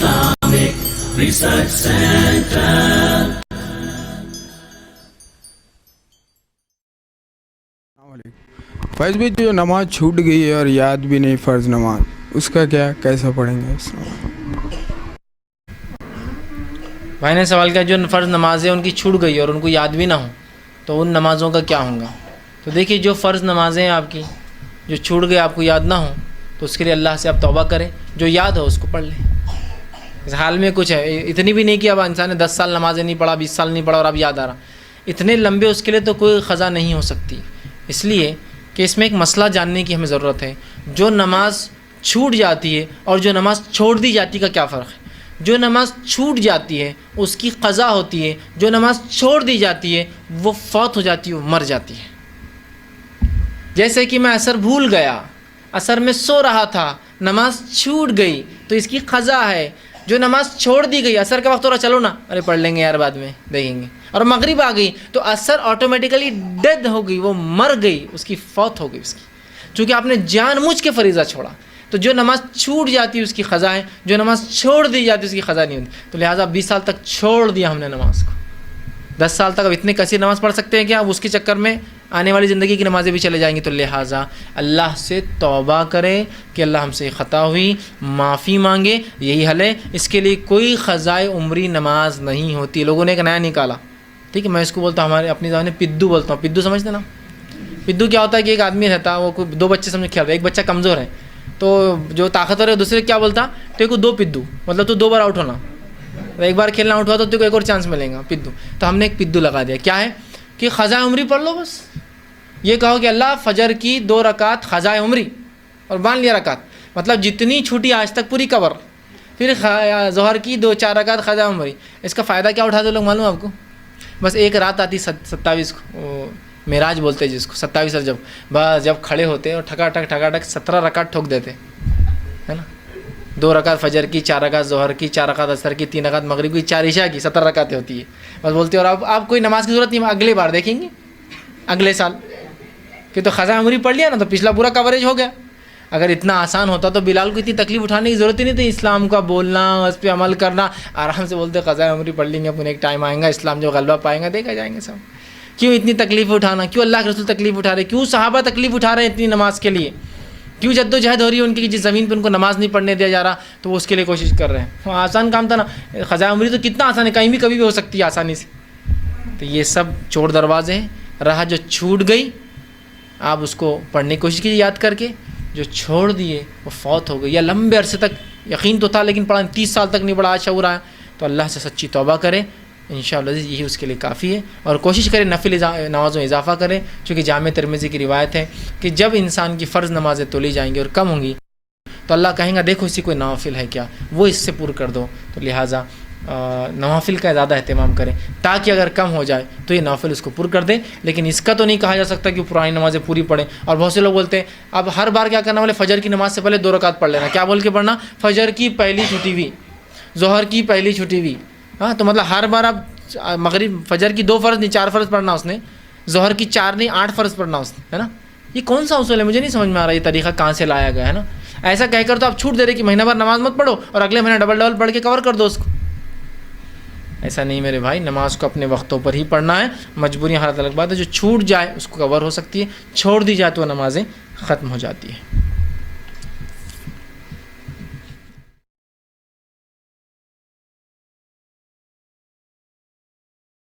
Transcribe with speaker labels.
Speaker 1: Islamic Research Center.
Speaker 2: फर्ज भी जो नमाज छूट गई है और याद भी नहीं फ़र्ज़ नमाज, उसका क्या, कैसा पढ़ेंगे इस
Speaker 3: भाई ने सवाल किया जो फ़र्ज़ नमाज़ें उनकी छूट गई और उनको याद भी ना हो तो उन नमाज़ों का क्या होगा। तो देखिए जो फ़र्ज़ नमाज़ें आपकी जो छूट गए, आपको याद ना हो, तो उसके लिए अल्लाह से आप तौबा करें, जो याद हो उसको पढ़ लें। इस हाल में कुछ है, इतनी भी नहीं कि अब इंसान ने 10 साल नमाज़ें नहीं पढ़ा, 20 साल नहीं पढ़ा और अब याद आ रहा, इतने लंबे उसके लिए तो कोई ख़ज़ा नहीं हो सकती। इसलिए कि इसमें एक मसला जानने की हमें ज़रूरत है। जो नमाज छूट जाती है और जो नमाज छोड़ दी जाती है का क्या फ़र्क है। जो नमाज छूट जाती है उसकी क़ज़ा होती है, जो नमाज छोड़ दी जाती है वो फौत हो जाती है, वो मर जाती है। जैसे कि मैं असर भूल गया, असर में सो रहा था, नमाज छूट गई तो इसकी क़ज़ा है। जो नमाज छोड़ दी गई, असर का वक्त हो रहा, चलो ना, अरे पढ़ लेंगे यार बाद में देखेंगे, और मगरिब आ गई तो असर ऑटोमेटिकली डेड हो गई, वो मर गई, उसकी फौत हो गई उसकी, चूँकि आपने जानबूझ के फरीज़ा छोड़ा। तो जो नमाज छूट जाती है उसकी क़ज़ा है, जो नमाज छोड़ दी जाती है उसकी क़ज़ा नहीं होती। तो लिहाजा 20 साल तक छोड़ दिया हमने नमाज को, 10 साल तक अब इतनी कसीर नमाज़ पढ़ सकते हैं क्या? अब उसके चक्कर में आने वाली ज़िंदगी की नमाज़ें भी चले जाएंगी। तो लिहाजा अल्लाह से तौबा करें कि अल्लाह हमसे ख़ता हुई, माफ़ी मांगे, यही हल है। इसके लिए कोई क़ज़ाए उम्री नमाज नहीं होती। लोगों ने एक नया निकाला, ठीक है, मैं इसको बोलता हूँ, हमारे अपनी ज़बान में पिद्दू बोलता हूँ। पिद्दू समझते ना? पिद्दू क्या होता है कि एक आदमी रहता, वो कोई 2 बच्चे समझ खेल रहे, एक बच्चा कमज़ोर है, तो जो ताकतवर है दूसरे क्या बोलता, तेरे को 2 पिद्दू, मतलब तू 2 बार आउट होना, एक बार खेलना आउट हुआ तो तेरे को एक और चांस मिलेगा, पिद्दू। तो हमने एक पिद्दू लगा दिया। क्या है कि क़ज़ाए उम्री पढ़ लो, बस ये कहो कि अल्लाह फ़जर की 2 रकात क़ज़ाए उम्री, और बांध लिया रकात, मतलब जितनी छूटी आज तक पूरी कवर, फिर ज़ोहर की 2-4 रकात क़ज़ाए उम्री। इसका फ़ायदा क्या उठाते लोग मालूम आपको? बस एक रात आती 27 को, मेराज बोलते हैं जिसको, 27 जब बस जब खड़े होते और ठकाठक 17 रकात ठोक देते, है ना। 2 रकात फ़जर की, 4 रकात ज़ोहर की, 4 रकात असर की, 3 रकात मगरिब की, 4 इशा की, 17 रकातें होती है। बस बोलते और आप कोई नमाज की ज़रूरत नहीं, अगले बार देखेंगे, अगले साल कि तो क़ज़ाए उम्री पढ़ लिया ना तो पिछला पूरा कवरेज हो गया। अगर इतना आसान होता तो बिलाल को इतनी तकलीफ़ उठाने की ज़रूरत ही नहीं थी। इस्लाम का बोलना, उस पर अमल करना, आराम से बोलते क़ज़ाए उम्री पढ़ लेंगे, अपन एक टाइम आएगा इस्लाम जो गलबा पाएंगा, देखा जाएंगे सब। क्यों इतनी तकलीफ़ उठाना? क्यों अल्लाह के रसूल तकलीफ़ उठा रहे? क्यों सहाबा तकलीफ़ उठा रहे हैं इतनी नमाज के लिए? क्यों जद्दोजहद हो रही है उनकी कि जिस ज़मीन पर उनको नमाज नहीं पढ़ने दिया जा रहा तो वो उसके लिए कोशिश कर रहे हैं। आसान काम था ना, क़ज़ाए उम्री तो कितना आसान है, कहीं भी कभी भी हो सकती है आसानी से। तो ये सब चोर दरवाजे हैं। रहा जो छूट गई, आप उसको पढ़ने की कोशिश कीजिए याद करके, जो छोड़ दिए वो फौत हो गई, या लंबे अरसे तक यकीन तो था लेकिन पढ़ा 30 साल तक नहीं पढ़ा, आज शऊर आया, तो अल्लाह से सच्ची तौबा करें, इंशाअल्लाह यही उसके लिए काफ़ी है। और कोशिश करें नफिल नमाज़ों में इजाफ़ा करें, चूँकि जामे तिरमिज़ी की रिवायत है कि जब इंसान की फ़र्ज़ नमाज़ें तोली जाएंगी और कम होंगी तो अल्लाह कहेंगे देखो इसी कोई नवाफिल है क्या, वो इससे पूरा कर दो। तो लिहाजा नवाफिल का ज़्यादा अहतमाम करें, ताकि अगर कम हो जाए तो ये नवाफिल उसको पूरा कर दे। लेकिन इसका तो नहीं कहा जा सकता कि पुरानी नमाज़ें पूरी पढ़ें। और बहुत से लोग बोलते हैं अब हर बार क्या करना, बोले फ़जर की नमाज़ से पहले 2 रकात पढ़ लेना। क्या बोल के पढ़ना? फ़जर की पहली छुट्टी हुई, ज़ोहर की पहली छुट्टी हुई, हाँ, तो मतलब हर बार आप मगरिब फ़जर की 2 फ़र्ज़ नहीं 4 फ़र्ज़ पढ़ना उसने, ज़ोहर की 4 नहीं 8 फ़र्ज़ पढ़ना उसने, है ना। ये कौन सा उसूल है? मुझे नहीं समझ में आ रहा ये तरीक़ा कहाँ से लाया गया है ना। ऐसा कहकर तो आप छूट दे रहे कि महीना भर नमाज़ मत पढ़ो और अगले महीने डबल पढ़ के कवर कर दो उसको। ऐसा नहीं मेरे भाई, नमाज को अपने वक्तों पर ही पढ़ना है। मजबूरी हालत अलग बात है, जो छूट जाए उसको कवर हो सकती है, छोड़ दी जाए तो नमाज़ें ख़त्म हो जाती है।